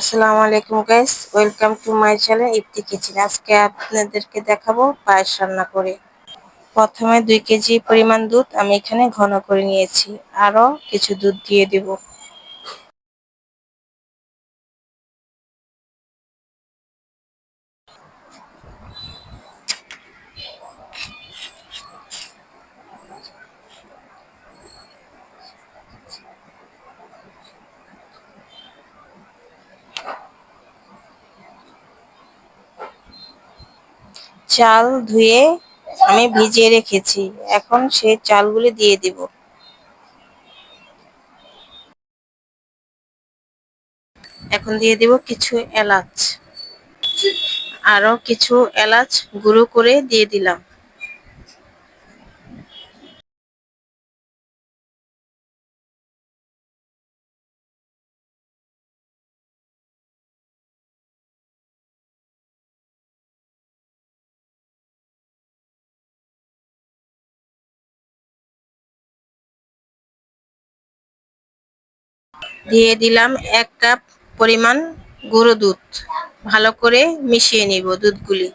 আসসালামু আলাইকুম guys, welcome to my channel Ifti kitchen. আজকে আপনাদেরকে দেখাবো পায়েস রান্না করে। প্রথমে 2 কেজি পরিমাণ দুধ আমি এখানে ঘন করে নিয়েছি। আরো কিছু দুধ দিয়ে দেব। চাল ধুয়ে আমি ভিজিয়ে রেখেছি। এখন সেই চালগুলি দিয়ে দেব। এখন দিয়ে দেব কিছু এলাচ। আরো কিছু এলাচ গুঁড়ো করে দিয়ে দিলাম। দিয়ে দিলাম 1 কাপ পরিমাণ গুঁড়ো দুধ। ভালো করে মিশিয়ে নিব দুধগুলি।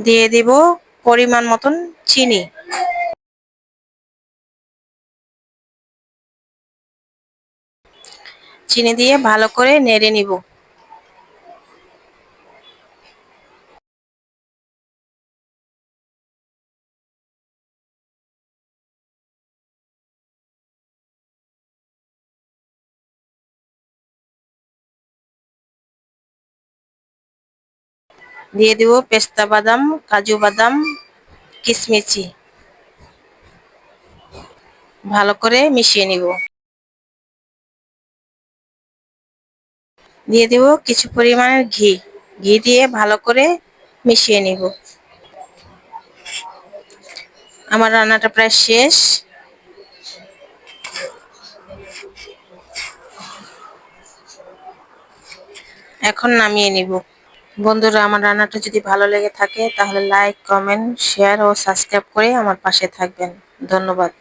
দিয়ে দিব পরিমাণ মতন চিনি। চিনি দিয়ে ভালো করে নেড়ে নিব। দিয়ে দিব পেস্তা বাদাম, কাজু বাদাম, কিশমিশি। ভালো করে মিশিয়ে নিব। দিয়ে দিব কিছু পরিমাণের ঘি। ঘি দিয়ে ভালো করে মিশিয়ে নিব। আমার রান্নাটা প্রায় শেষ। এখন নামিয়ে নিব। বন্ধুরা, আমার রান্নাটা যদি ভালো লেগে থাকে তাহলে লাইক, কমেন্ট, শেয়ার ও সাবস্ক্রাইব করে আমার পাশে থাকবেন। ধন্যবাদ।